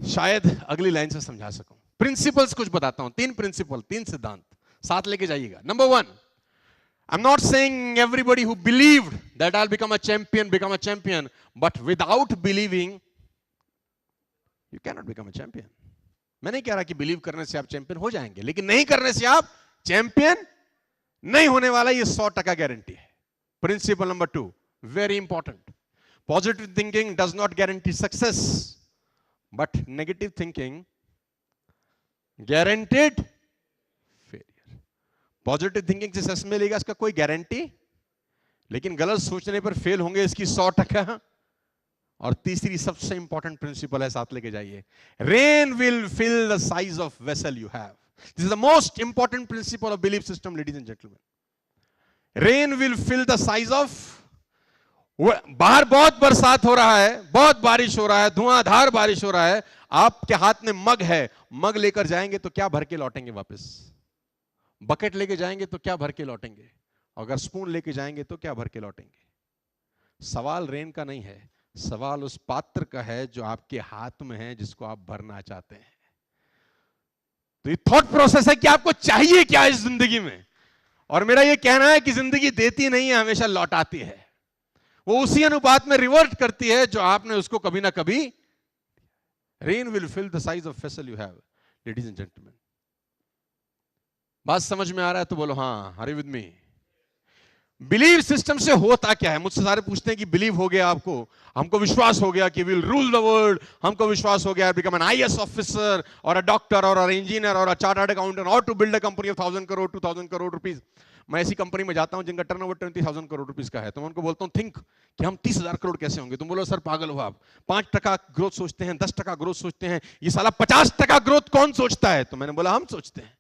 शायद अगली लाइन से समझा सकूं। प्रिंसिपल्स कुछ बताता हूं, 3 प्रिंसिपल, 3 सिद्धांत साथ लेके जाइएगा। Number 1, I'm not saying everybody who believed that I'll become a champion, but without believing, you cannot become a champion. मैं नहीं कह रहा कि बिलीव करने से आप चैंपियन हो जाएंगे, लेकिन नहीं करने से आप चैंपियन नहीं होने वाला, ये 100% गारंटी है। Principle number 2, very important. Positive thinking does not guarantee success, but negative thinking guaranteed failure. Positive thinking से सक्सेस मिलेगा इसका कोई गारंटी, लेकिन गलत सोचने पर फेल होंगे इसकी 100%। और तीसरी सबसे इंपॉर्टेंट प्रिंसिपल है, साथ लेके जाइए, rain will fill the size of vessel you have. This is the most important principle of belief system, ladies and gentleman. Rain will fill the size of, बाहर बहुत बरसात हो रहा है, बहुत बारिश हो रहा है, धुआंधार बारिश हो रहा है, आपके हाथ में मग है, मग लेकर जाएंगे तो क्या भर के लौटेंगे वापस? बकेट लेके जाएंगे तो क्या भर के लौटेंगे? अगर स्पून लेके जाएंगे तो क्या भर के लौटेंगे? सवाल रेन का नहीं है, सवाल उस पात्र का है जो आपके हाथ में है, जिसको आप भरना चाहते हैं। तो ये थॉट प्रोसेस है कि आपको चाहिए क्या इस जिंदगी में। और मेरा ये कहना है कि जिंदगी देती नहीं है, हमेशा लौटाती है। वो उसी अनुपात में रिवर्ट करती है जो आपने उसको कभी ना कभी। Rain will fill the size of vessel you have, ladies and gentleman. बात समझ में आ रहा है तो बोलो हाँ, are you with me? Believe system से होता क्या है? मुझसे सारे पूछते हैं कि बिलीव हो गया आपको, हमको विश्वास हो गया कि विल रूल द वर्ल्ड, हमको विश्वास हो गया बिकम एन आईएएस ऑफिसर और अ डॉक्टर और इंजीनियर और अ चार्टर्ड अकाउंटेंट और to build a company of 1000 crore 2000 crore rupees. मैं ऐसी कंपनी में जाता हूं जिनका टर्नओवर 20,000 करोड़ रुपीस का है, तो मैं उनको बोलता हूं थिंक कि हम 30,000 करोड़ कैसे होंगे? तुम बोलो सर पागल हो आप, 5% ग्रोथ सोचते हैं, 10% ग्रोथ सोचते हैं, ये साला 50% ग्रोथ कौन सोचता है? तो मैंने बोला हम सोचते हैं।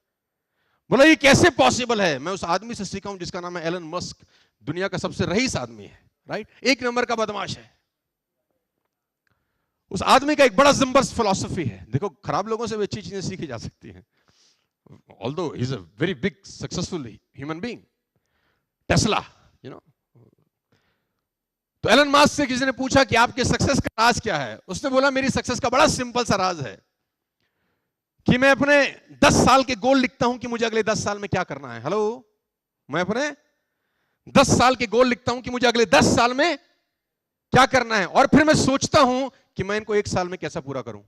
बोला ये कैसे पॉसिबल है? मैं उस आदमी से सीखा हूं जिसका नाम है एलन मस्क, दुनिया का सबसे रईस आदमी है, राइट, 1 नंबर का बदमाश है। उस आदमी का एक बड़ा जबरदस्त फिलॉसफी है। देखो, खराब लोगों से भी अच्छी चीजें सीखी जा सकती हैं, although he is a very big successful human being, Tesla, you know. तो एलन मस्क से किसी ने पूछा कि आपके सक्सेस का राज क्या है? उसने बोला मेरी सक्सेस का बड़ा सिंपल सा राज है कि मैं अपने 10 साल के गोल लिखता हूं कि मुझे अगले 10 साल में क्या करना है। हेलो, मैं अपने 10 साल के गोल लिखता हूं कि मुझे अगले 10 साल में क्या करना है, और फिर मैं सोचता हूं कि मैं इनको 1 साल में कैसा पूरा करूं।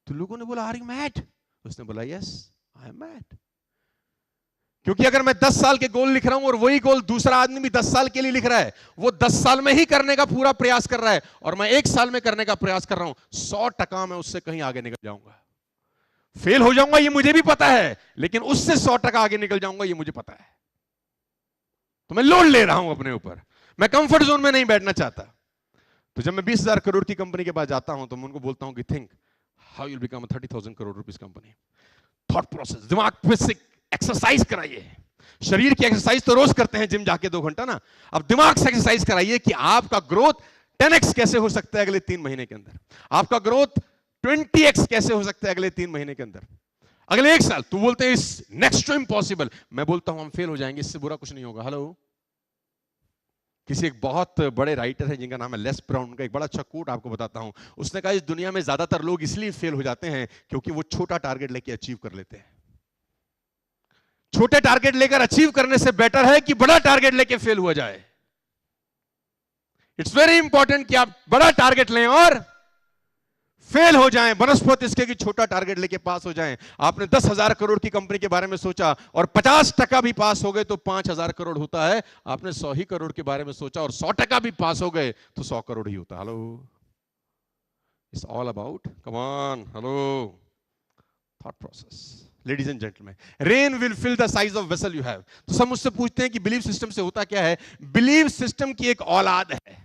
तो लोगों ने बोला आर यू मैड? उसने बोला यस आई एम मैड। क्योंकि अगर मैं 10 साल के गोल लिख रहा हूं और वही गोल दूसरा आदमी भी 10 साल के लिए लिख रहा है, वो 10 साल में ही करने का पूरा प्रयास कर रहा है और मैं 1 साल में करने का प्रयास कर रहा हूं, 100% मैं उससे कहीं आगे निकल जाऊंगा। फेल हो जाऊंगा ये मुझे भी पता है, लेकिन उससे 100% आगे निकल जाऊंगा ये मुझे पता है। तो मैं लोड ले रहा हूं अपने ऊपर, मैं कंफर्ट जोन में नहीं बैठना चाहता। तो जब मैं 20,000 करोड़ की कंपनी के पास जाता हूं तो मैं उनको बोलता हूं कि think how you become 30,000 crore rupees company. Thought process, दिमाग पे से एक्सरसाइज कराइए। शरीर की एक्सरसाइज तो रोज करते हैं जिम जाके 2 घंटा ना, अब दिमाग से एक्सरसाइज कराइए कि आपका ग्रोथ 10x कैसे हो सकता है अगले 3 महीने के अंदर, आपका ग्रोथ 20x कैसे हो सकता है अगले 3 महीने के अंदर, अगले 1 साल। तो बोलते हैं इस नेक्स्ट टू इम्पॉसिबल, मैं बोलता हूं हम फेल हो जाएंगे, इससे बुरा कुछ नहीं होगा। हेलो, किसी एक बहुत बड़े राइटर है जिनका नाम है लेस ब्राउन, का एक बड़ा अच्छा कोट आपको बताता हूं। उसने कहा इस दुनिया में ज्यादातर लोग इसलिए फेल हो जाते हैं क्योंकि वो छोटा टारगेट लेके अचीव कर लेते हैं। छोटे टारगेट लेकर अचीव करने से बेटर है कि बड़ा टारगेट लेके फेल हुआ जाए। इट्स वेरी इंपॉर्टेंट कि आप बड़ा टारगेट लें और फेल हो जाएं, बनस्पत इसके कि छोटा टारगेट लेके पास हो जाएं। आपने 10,000 करोड़ की कंपनी के बारे में सोचा और 50% भी पास हो गए तो 5,000 करोड़ होता है। आपने 100 ही करोड़ के बारे में सोचा और 100% भी पास हो गए तो 100 करोड़ ही होता। Hello, it's all about, come on, hello, thought process. Ladies and gentleman, rain will fill the size of vessel you have. तो सब मुझसे पूछते हैं कि बिलीफ सिस्टम से होता क्या है? बिलीफ सिस्टम की एक औलाद है।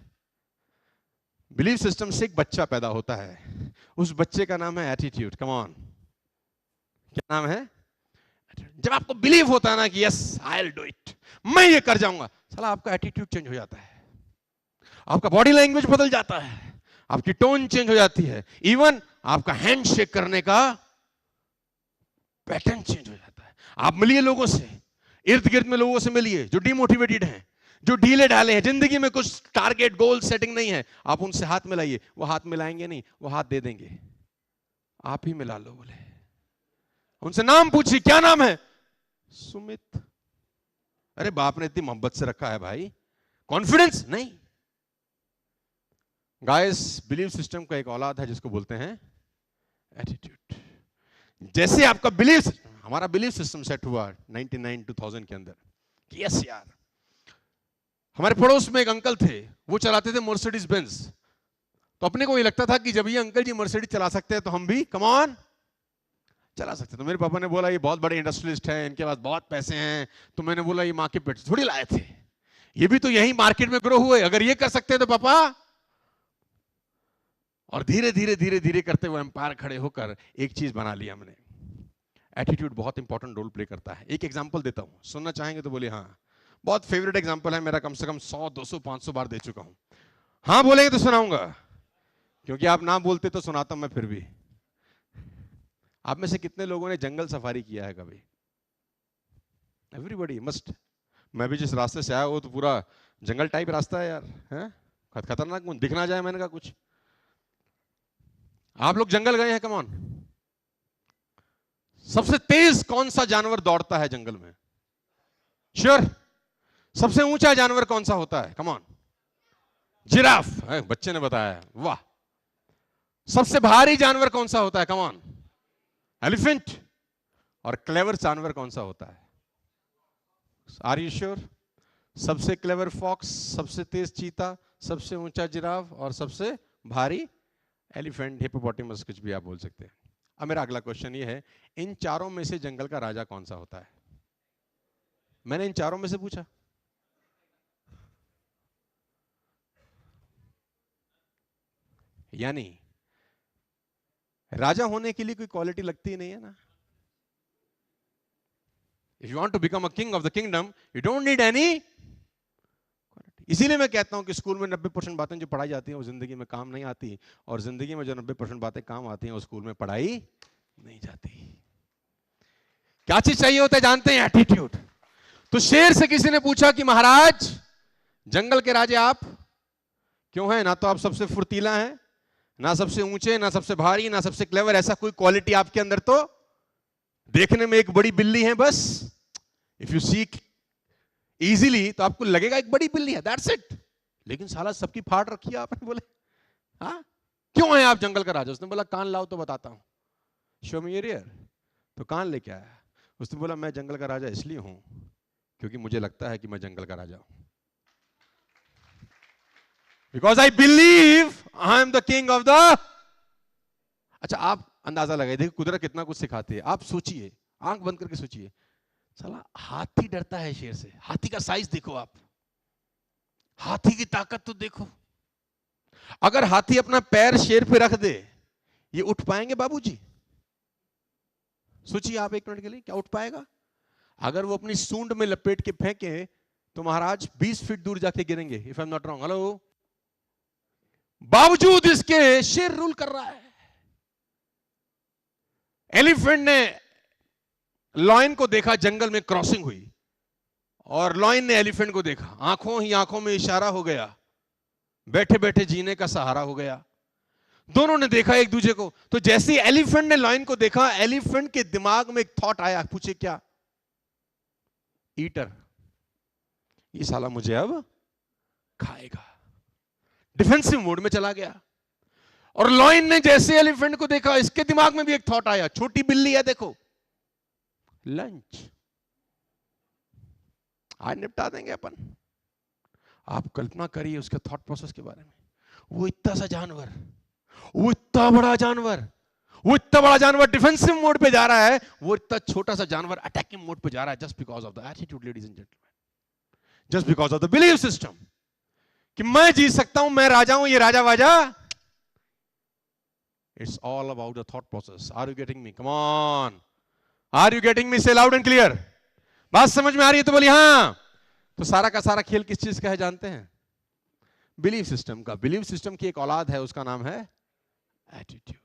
बिलीफ सिस्टम से एक बच्चा पैदा होता है, उस बच्चे का नाम है एटीट्यूड। कम ऑन, क्या नाम है? जब आपको बिलीव होता है ना कि yes I will do it, मैं ये कर जाऊंगा, साला आपका एटीट्यूड चेंज हो जाता है, आपका बॉडी लैंग्वेज बदल जाता है, आपकी टोन चेंज हो जाती है, इवन आपका हैंड शेक करने का पैटर्न चेंज हो जाता है। आप मिलिए लोगों से, इर्द गिर्द में लोगों से मिलिए जो डिमोटिवेटेड हैं, जो ढीले ढाले हैं, जिंदगी में कुछ टारगेट गोल सेटिंग नहीं है, आप उनसे हाथ मिलाइए, वो हाथ मिलाएंगे नहीं, वो हाथ दे देंगे, आप ही मिला लो। बोले उनसे नाम पूछिए, क्या नाम है? सुमित। अरे बाप ने इतनी मोहब्बत से रखा है भाई, कॉन्फिडेंस नहीं। गाइस, बिलीव सिस्टम का एक औलाद है जिसको बोलते हैं एटीट्यूड। जैसे आपका बिलीव, हमारा बिलीव सिस्टम सेट हुआ 99 2000 के अंदर कि यस यार, हमारे पड़ोस में एक अंकल थे, वो चलाते थे मर्सिडीज बेंज। तो अपने को ये लगता था कि जब ये अंकल जी मर्सिडीज चला सकते हैं तो हम भी कम ऑन चला सकते। तो मेरे पापा ने बोला ये बहुत बड़े इंडस्ट्रियलिस्ट हैं, इनके पास बहुत पैसे हैं। तो मैंने बोला ये माँ के पेट से थोड़ी लाए थे, ये भी तो यही मार्केट में ग्रो हुए, अगर ये कर सकते हैं तो पापा। और धीरे धीरे धीरे धीरे करते हुए एम्पायर खड़े होकर एक चीज बना लिया हमने। एटीट्यूड बहुत इंपॉर्टेंट रोल प्ले करता है। एक एग्जांपल देता हूं, सुनना चाहेंगे तो बोलिए हाँ। बहुत फेवरेट एग्जांपल है मेरा, कम से कम 100 200 500 बार दे चुका हूं। हाँ बोलेंगे तो सुनाऊंगा, क्योंकि आप ना बोलते तो सुनाता हूं मैं फिर भी। आप में से कितने लोगों ने जंगल सफारी किया है कभी? Everybody must. मैं भी जिस रास्ते से आया वो तो पूरा जंगल टाइप रास्ता है यार, है खतरनाक, दिख ना जाए मैंने कहा कुछ। आप लोग जंगल गए हैं? Come on. सबसे तेज कौन सा जानवर दौड़ता है जंगल में? श्योर। सबसे ऊंचा जानवर कौन सा होता है? Come on. जिराफ। बच्चे ने बताया, वाह। सबसे भारी जानवर कौन सा होता है? Come on. एलिफेंट। और क्लेवर जानवर कौन सा होता है? Are you sure? सबसे क्लेवर फॉक्स, सबसे तेज चीता, सबसे ऊंचा जिराफ और सबसे भारी एलिफेंट, हिप्पोपोटामस, कुछ भी आप बोल सकते हैं। अब मेरा अगला क्वेश्चन ये है, इन चारों में से जंगल का राजा कौन सा होता है? मैंने इन चारों में से पूछा। यानी राजा होने के लिए कोई क्वालिटी लगती ही नहीं है ना। If you want to become a king of the kingdom, you don't need any. इसीलिए मैं कहता हूं कि स्कूल में 90% बातें जो पढ़ाई जाती हैं वो जिंदगी में काम नहीं आती, और जिंदगी में जो 90% बातें काम आती हैं वो स्कूल में पढ़ाई नहीं जाती। क्या चीज चाहिए होता है जानते हैं? एटीट्यूड। तो शेर से किसी ने पूछा कि महाराज, जंगल के राजे आप क्यों हैं? ना तो आप सबसे फुर्तीला हैं, ना सबसे ऊंचे, ना सबसे भारी, ना सबसे क्लेवर, ऐसा कोई क्वालिटी आपके अंदर तो देखने में एक बड़ी बिल्ली है बस। इफ यू सीक इजीली तो आपको लगेगा एक बड़ी बिल्ली है, दैट्स इट। लेकिन साला सबकी फाड़ रखी है आपने। बोले हाँ क्यों है आप जंगल का राजा? उसने बोला कान लाओ तो बताता हूं, शो मी योर ईयर। तो कान लेके आया। उसने बोला मैं जंगल का राजा इसलिए हूं क्योंकि मुझे लगता है कि मैं जंगल का राजा हूं, because I believe I am the king of the. अच्छा आप अंदाजा लगाइए, देखिए कुदरत कितना कुछ सिखाती है। आप सोचिए, आंख बंद करके सोचिए, साला हाथी डरता है शेर से। हाथी का साइज देखो आप, हाथी की ताकत तो देखो। अगर हाथी अपना पैर शेर पे रख दे, ये उठ पाएंगे बाबूजी? सोचिए आप एक मिनट के लिए, क्या उठ पाएगा? अगर वो अपनी सूंड में लपेट के फेंके तो महाराज 20 फीट दूर जाके गिरेंगे, if I am not wrong. Hello. बावजूद इसके शेर रूल कर रहा है। एलिफेंट ने लॉयन को देखा, जंगल में क्रॉसिंग हुई, और लॉयन ने एलिफेंट को देखा, आंखों ही आंखों में इशारा हो गया, बैठे बैठे जीने का सहारा हो गया। दोनों ने देखा एक दूसरे को। तो जैसे एलिफेंट ने लॉयन को देखा, एलिफेंट के दिमाग में एक थॉट आया, पूछे क्या? ईटर, ये साला मुझे अब खाएगा। डिफेंसिव मोड में चला गया। और लॉयन ने जैसे एलिफेंट को देखा, इसके दिमाग में भी एक थॉट आया, छोटी बिल्ली है देखो, लंच, आज निपटा देंगे अपन। आप कल्पना करिए उसके थॉट प्रोसेस के बारे में। वो इतना सा जानवर, वो इतना बड़ा जानवर, वो इतना बड़ा जानवर डिफेंसिव मोड पे जा रहा है, वो इतना छोटा सा जानवर अटैकिंग मोड पे जा रहा है, just because of the attitude ladies and gentleman, just because of the belief system कि मैं जीत सकता हूं, मैं राजा हूं, ये राजा वाजा। It's all about the thought process. Are you getting me? Come on, are you getting me? Say loud and clear. बात समझ में आ रही है तो बोलिए हाँ। तो सारा का सारा खेल किस चीज का है जानते हैं? बिलीफ सिस्टम का। बिलीफ सिस्टम की एक औलाद है, उसका नाम है एटीट्यूड।